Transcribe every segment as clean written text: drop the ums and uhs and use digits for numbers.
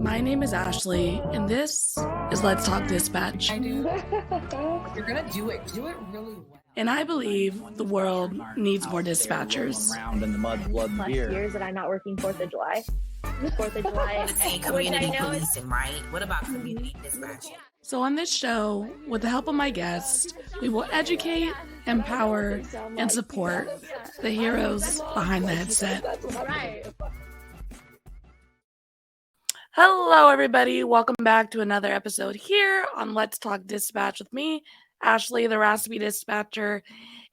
My name is Ashley, and this is Let's Talk Dispatch. I do. You're gonna do it. Do it really well. And I believe the world needs more dispatchers. Around in the mud, blood, and beer. Years that I'm not working 4th of July. 4th of July. Saying community policing, right? What about community dispatching? So on this show, with the help of my guests, we will educate, empower, and support the heroes behind the headset. Right. Hello, everybody. Welcome back to another episode here on Let's Talk Dispatch with me, Ashley, the Raspy Dispatcher.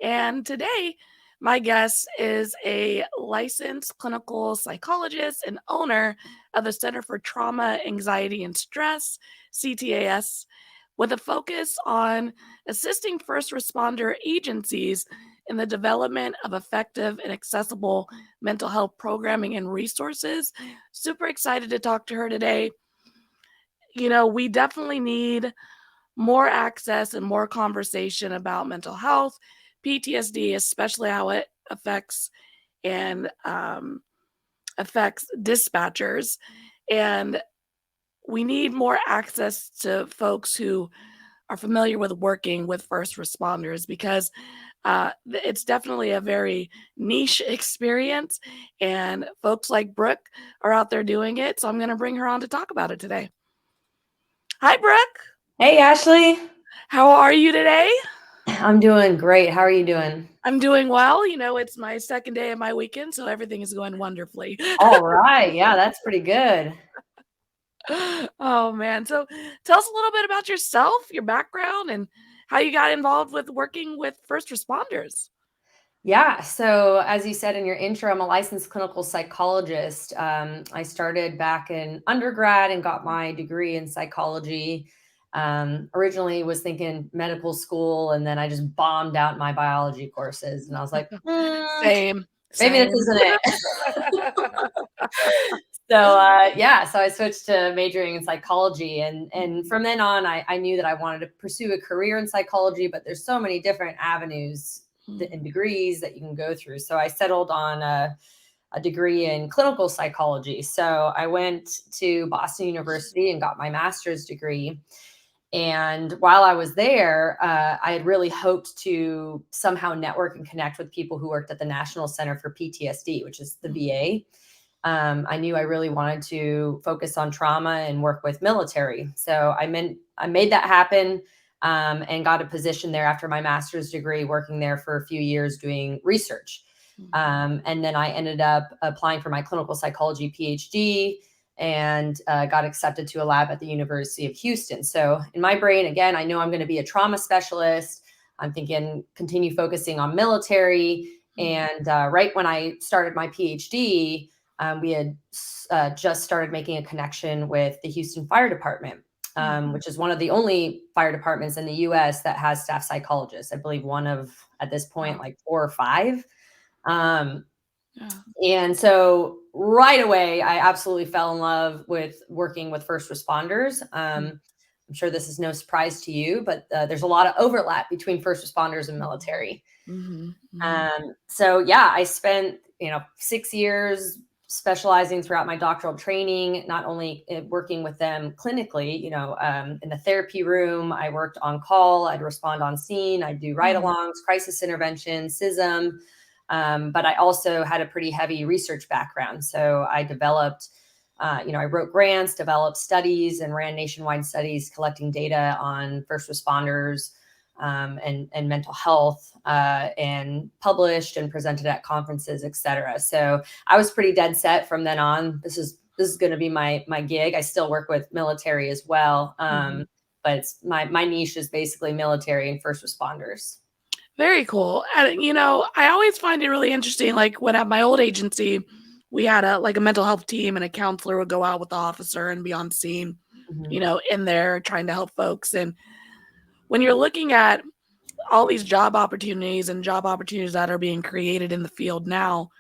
And today, my guest is a licensed clinical psychologist and owner of the Center for Trauma, Anxiety, and Stress, CTAS, with a focus on assisting first responder agencies in the development of effective and accessible mental health programming and resources. Super excited to talk to her today. You know, we definitely need more access and more conversation about mental health, PTSD, especially how it affects dispatchers. And we need more access to folks who are familiar with working with first responders, because it's definitely a very niche experience, and folks like Brooke are out there doing it. So I'm going to bring her on to talk about it today. Hi, Brooke. Hey, Ashley. How are you today? I'm doing great. How are you doing? I'm doing well. You know, it's my second day of my weekend, so everything is going wonderfully. All right. Yeah, that's pretty good. Oh, man. So tell us a little bit about yourself, your background, and how you got involved with working with first responders. Yeah. So as you said in your intro, I'm a licensed clinical psychologist. I started back in undergrad and got my degree in psychology. Originally was thinking medical school, and then I just bombed out my biology courses. And I was like, Same. Maybe this isn't it. So I switched to majoring in psychology. And from then on, I knew that I wanted to pursue a career in psychology, but there's so many different avenues and degrees that you can go through. So I settled on a degree in clinical psychology. So I went to Boston University and got my master's degree. And while I was there, I had really hoped to somehow network and connect with people who worked at the National Center for PTSD, which is the VA. I knew I really wanted to focus on trauma and work with military. So I made that happen and got a position there after my master's degree, working there for a few years doing research. And then I ended up applying for my clinical psychology PhD and got accepted to a lab at the University of Houston. So in my brain, again, I know I'm going to be a trauma specialist. I'm thinking continue focusing on military. And right when I started my PhD, we had just started making a connection with the Houston Fire Department, which is one of the only fire departments in the U.S. that has staff psychologists. I believe one of, at this point, like 4 or 5. And so right away, I absolutely fell in love with working with first responders. I'm sure this is no surprise to you, but there's a lot of overlap between first responders and military. So yeah, I spent 6 years specializing throughout my doctoral training, not only working with them clinically, in the therapy room. I worked on call, I'd respond on scene, I'd do ride-alongs, crisis intervention, CISM. But I also had a pretty heavy research background. So I developed, I wrote grants, developed studies, and ran nationwide studies collecting data on first responders and mental health, and published and presented at conferences, et cetera. So I was pretty dead set from then on. This is going to be my gig. I still work with military as well, but it's my niche is basically military and first responders. Very cool. And, I always find it really interesting. Like when at my old agency, we had a mental health team, and a counselor would go out with the officer and be on scene, in there trying to help folks. And when you're looking at all these job opportunities that are being created in the field now,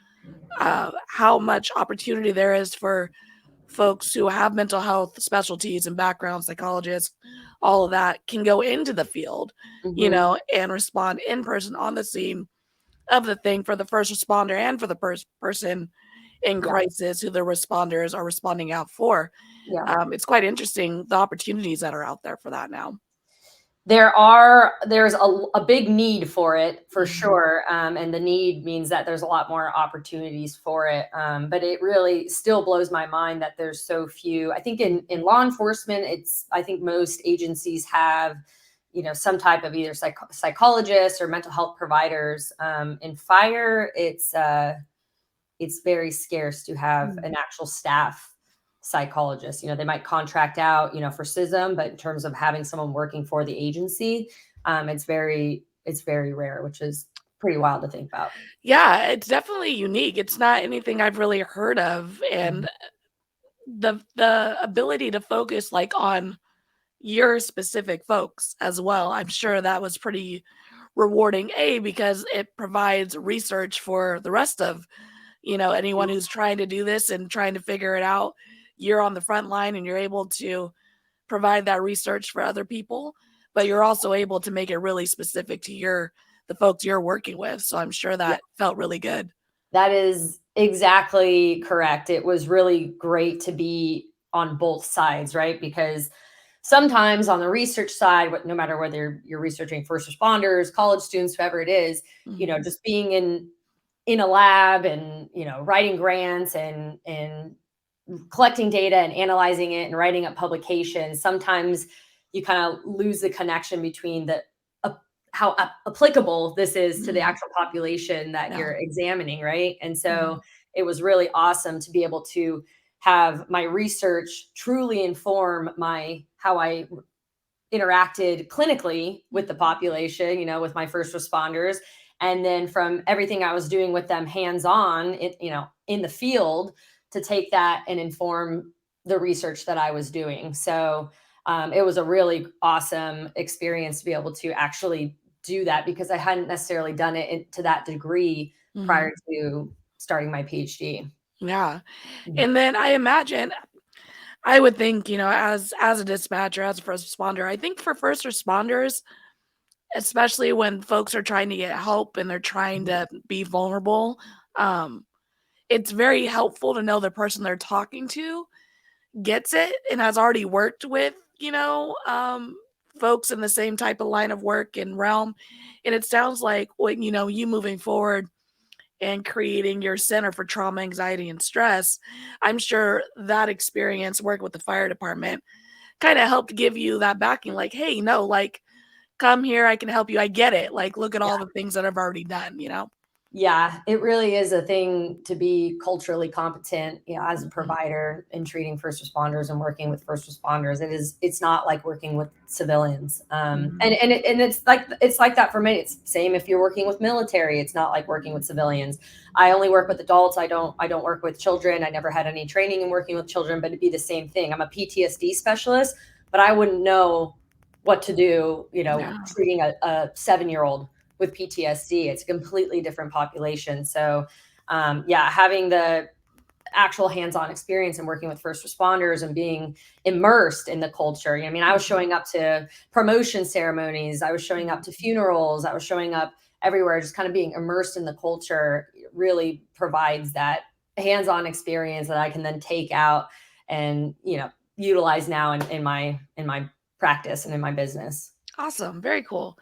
how much opportunity there is for folks who have mental health specialties and background, psychologists, all of that can go into the field, and respond in person on the scene of the thing for the first responder and for the person in Yeah. crisis, who the responders are responding out for. Yeah. It's quite interesting, the opportunities that are out there for that now. There's a big need for it for Mhm. sure. And the need means that there's a lot more opportunities for it. But it really still blows my mind that there's so few. I think in law enforcement, I think most agencies have, some type of either psychologists or mental health providers. In fire, it's very scarce to have an actual staff psychologist. They might contract out, for SISM, but in terms of having someone working for the agency, it's very rare, which is pretty wild to think about. Yeah, it's definitely unique. It's not anything I've really heard of, Mhm. and the ability to focus, like, on your specific folks as well, I'm sure that was pretty rewarding, because it provides research for the rest of, anyone who's trying to do this and trying to figure it out. You're on the front line and you're able to provide that research for other people, but you're also able to make it really specific to the folks you're working with. So I'm sure Yeah, that felt really good. that is exactly correct. It was really great to be on both sides, right? Because sometimes on the research side, no matter whether you're researching first responders, college students, whoever it is, Mhm. just being in a lab and writing grants and collecting data and analyzing it and writing up publications, sometimes you kind of lose the connection between how applicable this is to the Mhm. actual population that Yeah. you're examining, right? And so Mhm. it was really awesome to be able to have my research truly inform how I interacted clinically with the population, with my first responders. And then from everything I was doing with them hands on, in the field, to take that and inform the research that I was doing. So it was a really awesome experience to be able to actually do that because I hadn't necessarily done it to that degree Mhm. prior to starting my PhD. Yeah. Mhm. And then I would think, as a dispatcher, as a first responder, I think for first responders, especially when folks are trying to get help and they're trying to be vulnerable, um, it's very helpful to know the person they're talking to gets it and has already worked with, folks in the same type of line of work and realm. And it sounds like when, you moving forward and creating your Center for Trauma, Anxiety, and Stress, I'm sure that experience working with the fire department kind of helped give you that backing, like, hey, no, like, come here, I can help you. I get it. Like, look at all the things that I've already done. Yeah, it really is a thing to be culturally competent, as a Mhm. provider in treating first responders and working with first responders. It's not like working with civilians. Mhm. And it's like that for me. It's same if you're working with military. It's not like working with civilians. I only work with adults. I don't work with children. I never had any training in working with children, but it'd be the same thing. I'm a PTSD specialist, but I wouldn't know what to do, Yeah. treating a 7-year-old with PTSD. It's a completely different population. So, yeah, having the actual hands-on experience and working with first responders and being immersed in the culture. I mean, I was Mhm. showing up to promotion ceremonies, I was showing up to funerals, I was showing up everywhere, just kind of being immersed in the culture really provides that hands-on experience that I can then take out and, utilize now in my practice and in my business. Awesome. Very cool.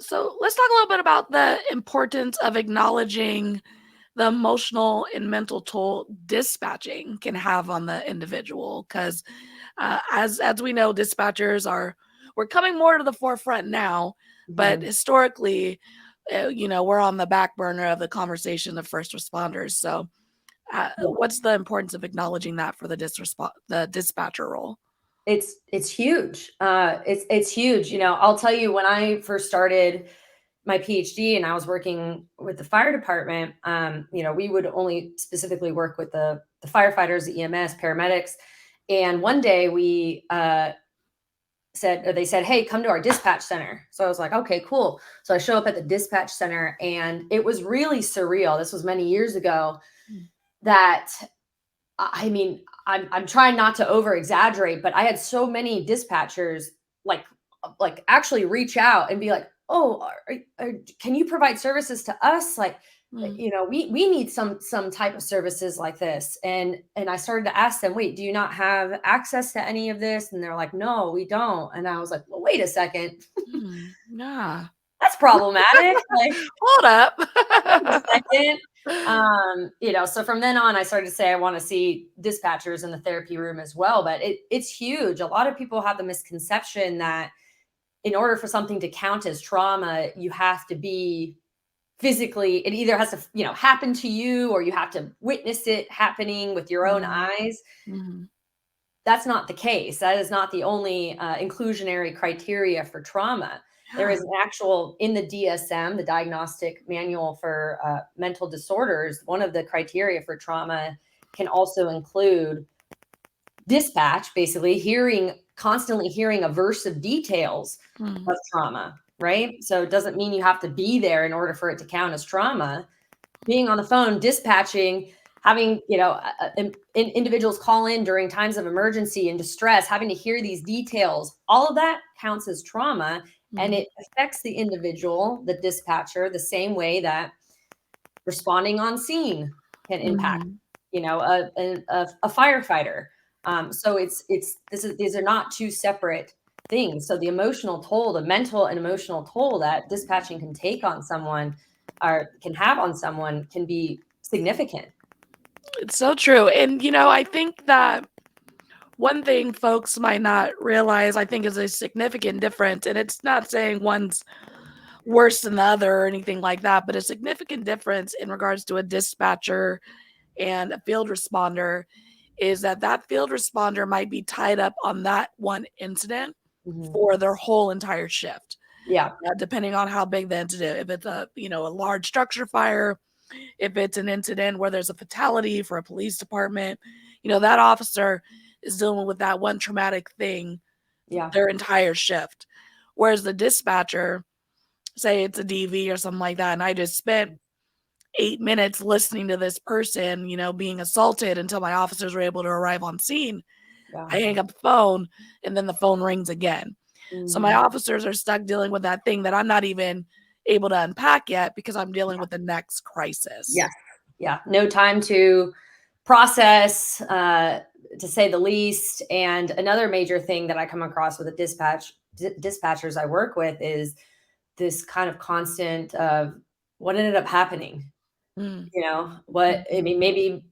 So let's talk a little bit about the importance of acknowledging the emotional and mental toll dispatching can have on the individual. Because as we know, we're coming more to the forefront now, but Mhm. historically, we're on the back burner of the conversation of first responders. So, what's the importance of acknowledging that for the dispatcher role? It's huge. It's huge. I'll tell you when I first started my PhD and I was working with the fire department, we would only specifically work with the firefighters, the EMS, paramedics. And one day they said, "Hey, come to our dispatch center." So I was like, "Okay, cool." So I show up at the dispatch center and it was really surreal. This was many years ago Mm. that I mean, I'm trying not to over exaggerate, but I had so many dispatchers like actually reach out and be like, "Oh, can you provide services to us?" Like you know, we need some type of services like this. And I started to ask them, wait, do you not have access to any of this? And they're like, no, we don't. And I was like, well, wait a second. Yeah. That's problematic. Like, hold up. wait a second. You know, so from then on, I started to say I want to see dispatchers in the therapy room as well. But it's huge. A lot of people have the misconception that in order for something to count as trauma, you have to be physically, it either has to, you know, happen to you, or you have to witness it happening with your own eyes. That's not the case. That is not the only inclusionary criteria for trauma. There is an actual, in the DSM, the Diagnostic Manual for Mental Disorders, one of the criteria for trauma can also include dispatch, basically constantly hearing aversive details of trauma, right? So it doesn't mean you have to be there in order for it to count as trauma. Being on the phone, dispatching, having, you know, individuals call in during times of emergency and distress, having to hear these details, all of that counts as trauma. And it affects the individual, the dispatcher, the same way that responding on scene can impact, you know, a firefighter. So these are not two separate things. So the emotional toll, the mental and emotional toll that dispatching can take on someone, or can have on someone, can be significant. It's so true. And, you know, I think that one thing folks might not realize, I think, is a significant difference. And it's not saying one's worse than the other or anything like that, but a significant difference in regards to a dispatcher and a field responder is that field responder might be tied up on that one incident for their whole entire shift. Yeah. Depending on how big the incident, if it's a, you know, a large structure fire, if it's an incident where there's a fatality for a police department, you know, that officer is dealing with that one traumatic thing their entire shift. Whereas the dispatcher, say it's a DV or something like that, and I just spent 8 minutes listening to this person, you know, being assaulted until my officers were able to arrive on scene. I hang up the phone and then the phone rings again. So my officers are stuck dealing with that thing that I'm not even able to unpack yet because I'm dealing with the next crisis. Yeah. Yeah. No time to process, to say the least. And another major thing that I come across with the dispatchers I work with is this kind of constant of what ended up happening. You know, I mean, maybe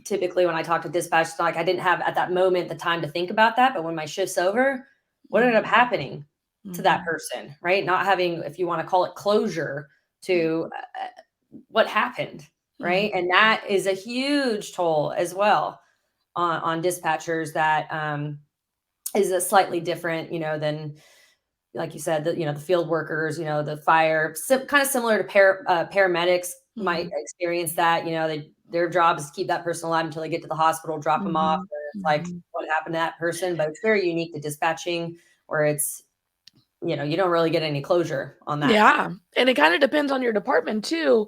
typically when I talk to dispatch, it's like I didn't have at that moment the time to think about that. But when my shift's over, what ended up happening to that person, right? Not having, if you want to call it closure to what happened, right? And that is a huge toll as well on dispatchers. That is a slightly different, you know, than, like you said, you know, the field workers, you know, the fire, kind of similar to paramedics might experience that, you know, their job is to keep that person alive until they get to the hospital, drop them off. It's like, what happened to that person? But it's very unique to dispatching, where it's, you know, you don't really get any closure on that. Yeah. And it kind of depends on your department too,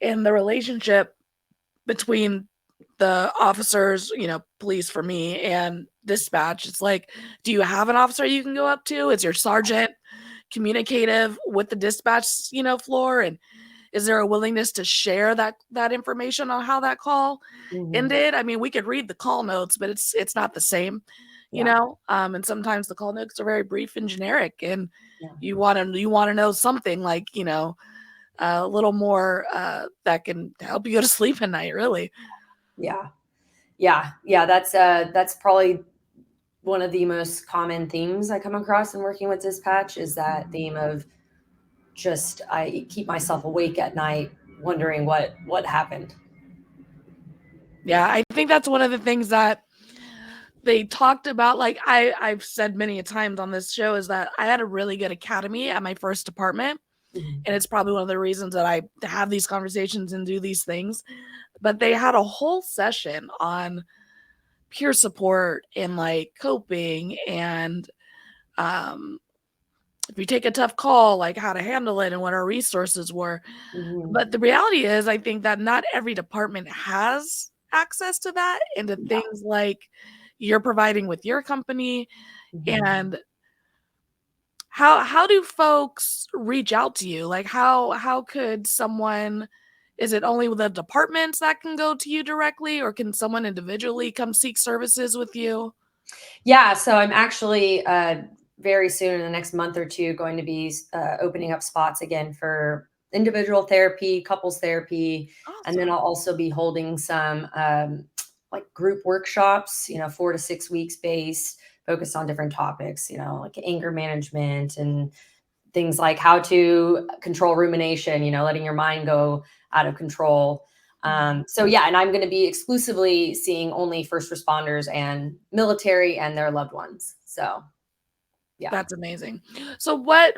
and the relationship between the officers, you know, police for me, and dispatch. It's like, do you have an officer you can go up to? Is your sergeant communicative with the dispatch, you know, floor? And is there a willingness to share that information on how that call ended? I mean, we could read the call notes, but it's not the same, you know. And sometimes the call notes are very brief and generic, and you want to know something like, you know, a little more that can help you go to sleep at night, really. Yeah. That's probably one of the most common themes I come across in working with dispatch, is that theme of just, I keep myself awake at night wondering what happened. Yeah, I think that's one of the things that they talked about. Like I've said many a times on this show, is that I had a really good academy at my first department. And it's probably one of the reasons that I have these conversations and do these things. But they had a whole session on peer support and like coping, and if you take a tough call, like how to handle it and what our resources were. But the reality is, I think that not every department has access to that, and to things like you're providing with your company. And how do folks reach out to you? Like how could someone is it only the departments that can go to you directly, or can someone individually come seek services with you? Yeah, so I'm actually very soon in the next month or two going to be opening up spots again for individual therapy, couples therapy, and then Awesome. I'll also be holding some like group workshops, 4 to 6 weeks based, focused on different topics, like anger management and things like how to control rumination, letting your mind go out of control. So yeah, and I'm going to be exclusively seeing only first responders and military and their loved ones. So yeah. That's amazing. So what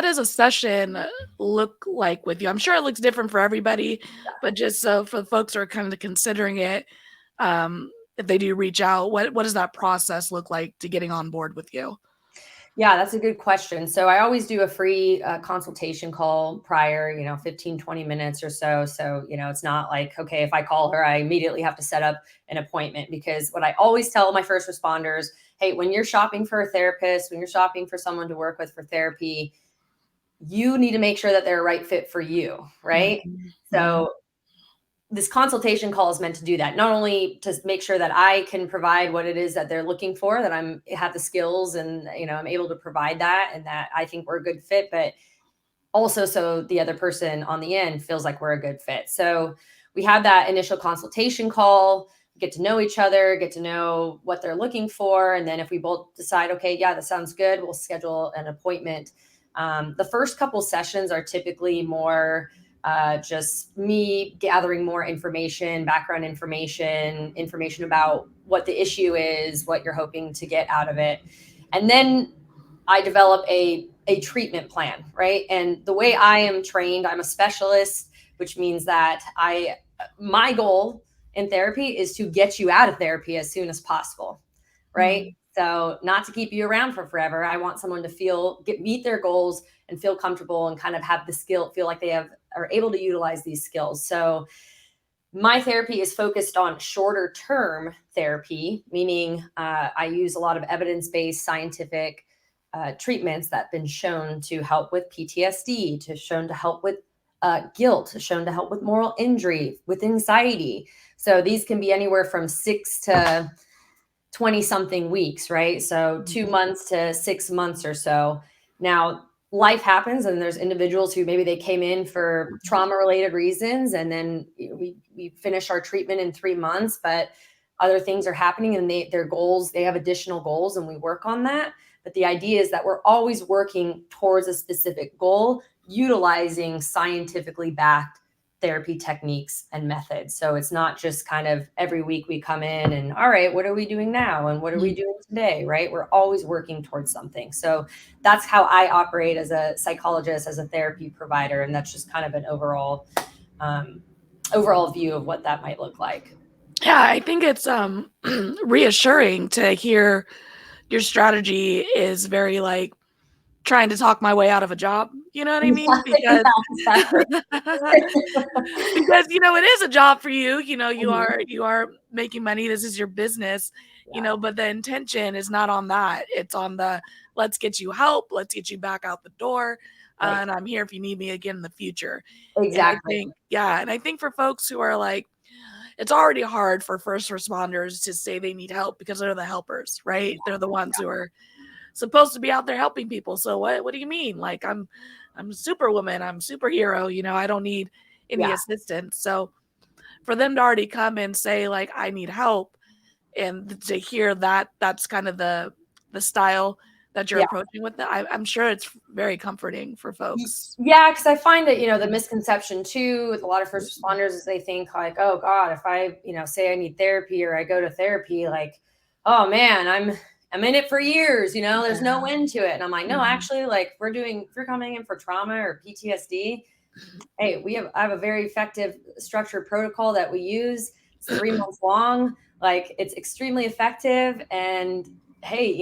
does a session look like with you? I'm sure it looks different for everybody, but just so for folks who are kind of considering it, if they do reach out, what does that process look like to getting on board with you? Yeah, that's a good question. So I always do a free consultation call prior, 15, 20 minutes or so. So, it's not like, okay, if I call her, I immediately have to set up an appointment, because what I always tell my first responders, hey, when you're shopping for a therapist, when you're shopping for someone to work with for therapy, you need to make sure that they're a right fit for you, right? Mhm. So this consultation call is meant to do that, not only to make sure that I can provide what it is that they're looking for, that I'm have the skills and I'm able to provide that, and that I think we're a good fit, but also so the other person on the end feels like we're a good fit. So we have that initial consultation call, get to know each other, get to know what they're looking for, and then if we both decide, okay, yeah, that sounds good, we'll schedule an appointment. The first couple sessions are typically more just me gathering more information, background information about what the issue is, what you're hoping to get out of it. And then I develop a treatment plan, right? And the way I am trained, I'm a specialist, which means that my goal in therapy is to get you out of therapy as soon as possible, right? So not to keep you around for forever. I want someone to meet their goals and feel comfortable and kind of have the skill, feel like they are able to utilize these skills. So my therapy is focused on shorter term therapy, meaning I use a lot of evidence-based scientific treatments that have been shown to help with PTSD, shown to help with guilt, shown to help with moral injury, with anxiety. So these can be anywhere from 6 to 20 something weeks, right? So 2 months to 6 months or so. Now, life happens, and there's individuals who maybe they came in for trauma related reasons, and then we finish our treatment in 3 months, but other things are happening and their goals, they have additional goals, and we work on that. But the idea is that we're always working towards a specific goal, utilizing scientifically backed therapy techniques and methods. So it's not just kind of every week we come in and, all right, what are we doing now? And what are we doing today? Right. We're always working towards something. So that's how I operate as a psychologist, as a therapy provider. And that's just kind of an overall view of what that might look like. Yeah, I think it's reassuring to hear your strategy is very like trying to talk my way out of a job. You know what I mean? Because because it is a job for you. You are making money. This is your business. But the intention is not on that. It's on the let's get you help. Let's get you back out the door. Right. And I'm here if you need me again in the future. Exactly. And I think for folks who are like, it's already hard for first responders to say they need help because they're the helpers, right? They're the ones who are supposed to be out there helping people. So what do you mean? Like I'm superwoman, I'm superhero, I don't need any assistance. So for them to already come and say like I need help, and to hear that that's kind of the style that you're approaching with it, I'm sure it's very comforting for folks. Yeah, because I find that, the misconception too with a lot of first responders is they think like, oh God, if I, say I need therapy or I go to therapy, like, oh man, I'm in it for years, there's no end to it. And I'm like, no, actually, like if you're coming in for trauma or PTSD, hey, I have a very effective structured protocol that we use. It's 3 months long. Like it's extremely effective. And hey,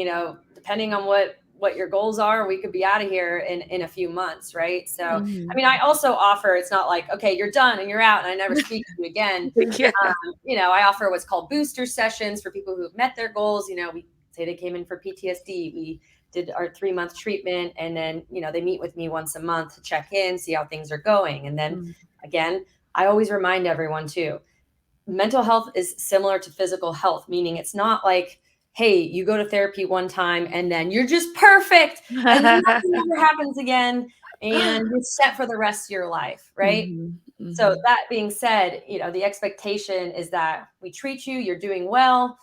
depending on what your goals are, we could be out of here in a few months. Right. So, I mean, I also offer, it's not like, okay, you're done and you're out and I never speak to you again. I offer what's called booster sessions for people who've met their goals. We say they came in for PTSD. We did our 3-month treatment, and then, they meet with me once a month to check in, see how things are going. And then again, I always remind everyone too, mental health is similar to physical health, meaning it's not like, hey, you go to therapy one time and then you're just perfect and then nothing ever happens again and you're set for the rest of your life, right? So that being said, the expectation is that we treat you, you're doing well,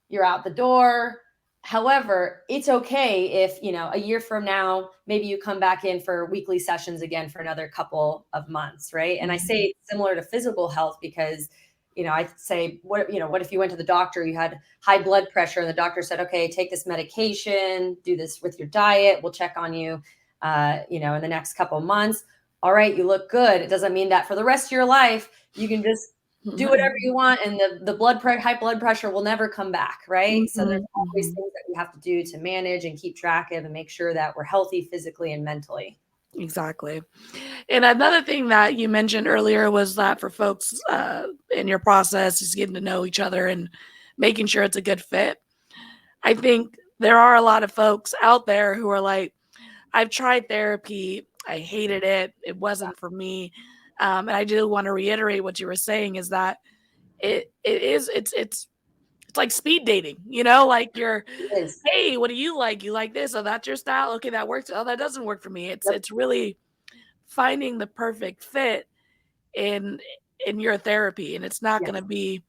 you're out the door. However, it's okay if, a year from now, maybe you come back in for weekly sessions again for another couple of months, right? And I say it's similar to physical health because, I say, what if you went to the doctor, you had high blood pressure and the doctor said, okay, take this medication, do this with your diet. We'll check on you, in the next couple of months. All right, you look good. It doesn't mean that for the rest of your life, you can just do whatever you want and the high blood pressure will never come back, right? So there's always things that we have to do to manage and keep track of and make sure that we're healthy physically and mentally. Exactly. And another thing that you mentioned earlier was that for folks in your process is getting to know each other and making sure it's a good fit. I think there are a lot of folks out there who are like, I've tried therapy. I hated it. It wasn't for me. And I do want to reiterate what you were saying is that it's like speed dating, like hey, what do you like? You like this? Oh, that's your style. Okay, that works. Oh, that doesn't work for me. It's really finding the perfect fit in your therapy. And it's not going to be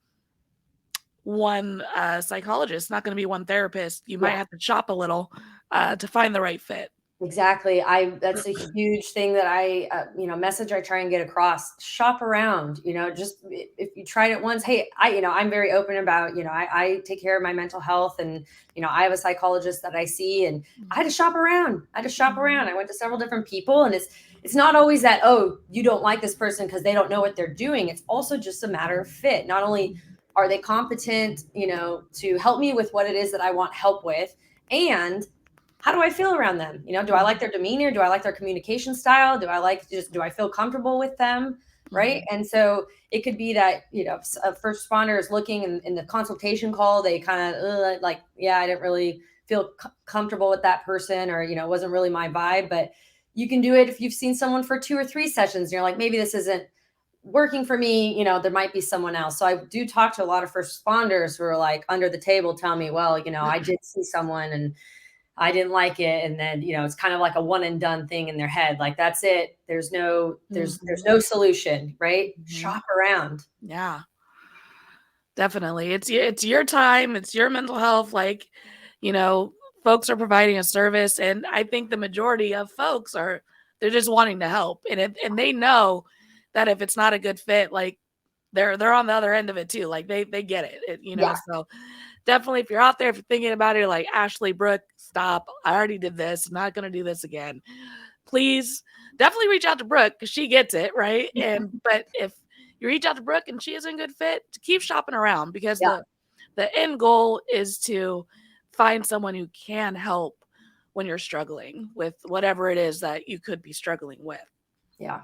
one psychologist, it's not going to be one therapist. You might have to shop a little to find the right fit. Exactly. That's a huge thing that message I try and get across. Shop around, just if you tried it once, hey, I'm very open about, I take care of my mental health and, I have a psychologist that I see and I had to shop around. I went to several different people and it's not always that, oh, you don't like this person because they don't know what they're doing. It's also just a matter of fit. Not only are they competent, to help me with what it is that I want help with, and how do I feel around them? Do I like their demeanor? Do I like their communication style? Do I feel comfortable with them? Right. And so it could be that, a first responder is looking in the consultation call, they kind of I didn't really feel comfortable with that person or, it wasn't really my vibe. But you can do it if you've seen someone for 2 or 3 sessions and you're like, maybe this isn't working for me, there might be someone else. So I do talk to a lot of first responders who are like under the table, tell me, well, I did see someone and I didn't like it. And then, it's kind of like a one and done thing in their head. Like, that's it. There's no solution, right? Shop around. Yeah, definitely. It's your time. It's your mental health. Like, folks are providing a service. And I think the majority of folks they're just wanting to help. And they know that if it's not a good fit, like they're on the other end of it too. Like they get it, so definitely if you're out there, if you're thinking about it, you're like, Ashley, Brooke, stop. I already did this. I'm not going to do this again. Please definitely reach out to Brooke because she gets it. Right. But if you reach out to Brooke and she isn't a good fit, to keep shopping around because the end goal is to find someone who can help when you're struggling with whatever it is that you could be struggling with. Yeah.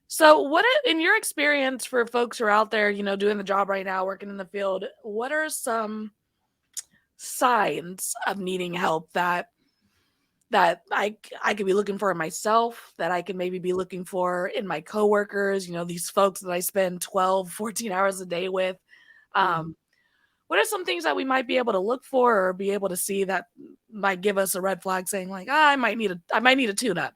So what, in your experience for folks who are out there, doing the job right now, working in the field, what are some signs of needing help that I could be looking for in myself, that I could maybe be looking for in my coworkers, these folks that I spend 12, 14 hours a day with? What are some things that we might be able to look for or be able to see that might give us a red flag saying like, I might need a tune-up,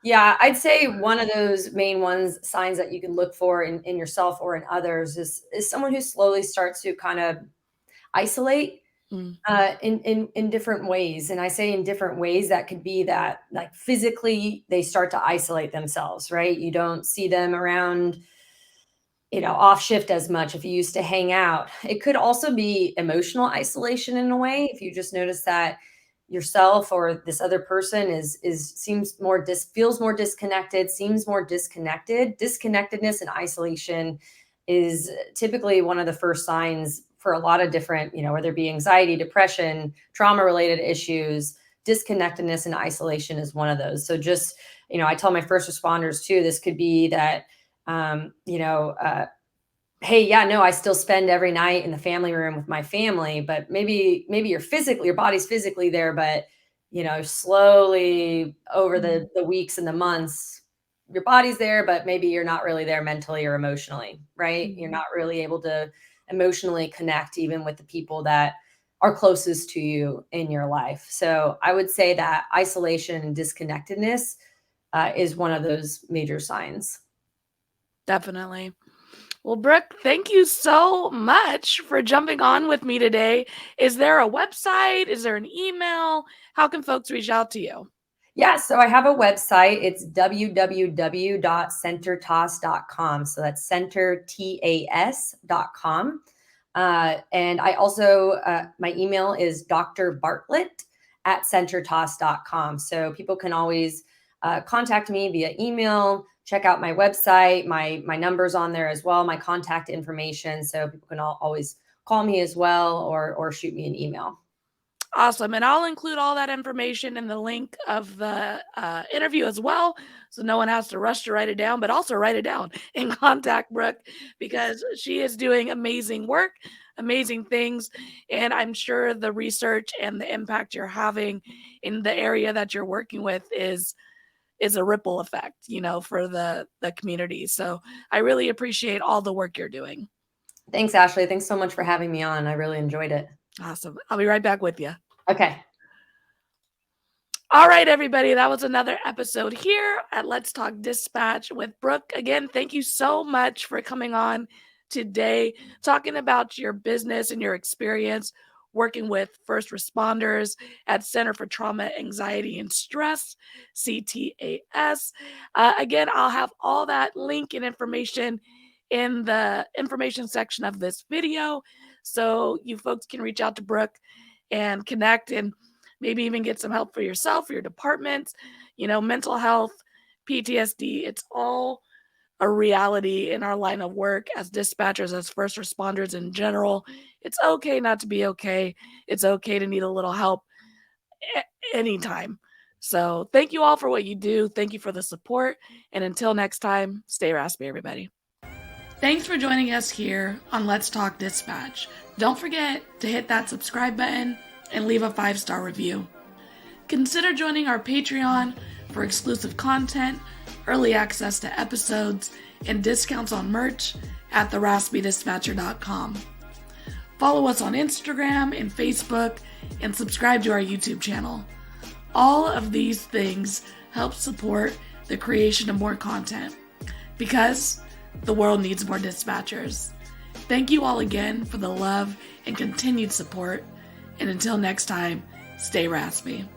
Yeah, I'd say one of those main signs that you can look for in yourself or in others is someone who slowly starts to kind of isolate in different ways. And I say in different ways, that could be that like physically they start to isolate themselves, right? You don't see them around, off shift as much if you used to hang out. It could also be emotional isolation in a way. If you just notice that yourself or this other person feels more disconnected, seems more disconnected. Disconnectedness and isolation is typically one of the first signs for a lot of different, whether it be anxiety, depression, trauma related issues. Disconnectedness and isolation is one of those. So just, I tell my first responders too, this could be that, hey, yeah, no, I still spend every night in the family room with my family, but maybe your body's physically there, but slowly over the weeks and the months, your body's there, but maybe you're not really there mentally or emotionally, right? Mm-hmm. You're not really able to emotionally connect even with the people that are closest to you in your life. So I would say that isolation and disconnectedness is one of those major signs. Definitely. Well, Brooke, thank you so much for jumping on with me today. Is there a website? Is there an email? How can folks reach out to you? Yeah, so I have a website. It's www.centertas.com. So that's centertas.com. And I also, my email is drbartlett@centertas.com. So people can always contact me via email, check out my website, my number's on there as well, my contact information. So people can always call me as well or shoot me an email. Awesome. And I'll include all that information in the link of the interview as well. So no one has to rush to write it down, but also write it down and contact Brooke because she is doing amazing work, amazing things. And I'm sure the research and the impact you're having in the area that you're working with is a ripple effect, for the community. So I really appreciate all the work you're doing. Thanks, Ashley. Thanks so much for having me on. I really enjoyed it. Awesome. I'll be right back with you. Okay. All right, everybody. That was another episode here at Let's Talk Dispatch with Brooke. Again, thank you so much for coming on today, talking about your business and your experience working with first responders at Center for Trauma, Anxiety, and Stress, CTAS. Again, I'll have all that link and information in the information section of this video, so you folks can reach out to Brooke and connect and maybe even get some help for yourself, for your department, mental health, PTSD. It's all a reality in our line of work as dispatchers, as first responders in general. It's okay not to be okay. It's okay to need a little help anytime. So thank you all for what you do. Thank you for the support. And until next time, stay raspy, everybody. Thanks for joining us here on Let's Talk Dispatch. Don't forget to hit that subscribe button and leave a 5-star review. Consider joining our Patreon for exclusive content, early access to episodes, and discounts on merch at theraspydispatcher.com. Follow us on Instagram and Facebook, and subscribe to our YouTube channel. All of these things help support the creation of more content, because the world needs more dispatchers. Thank you all again for the love and continued support. And until next time, stay raspy.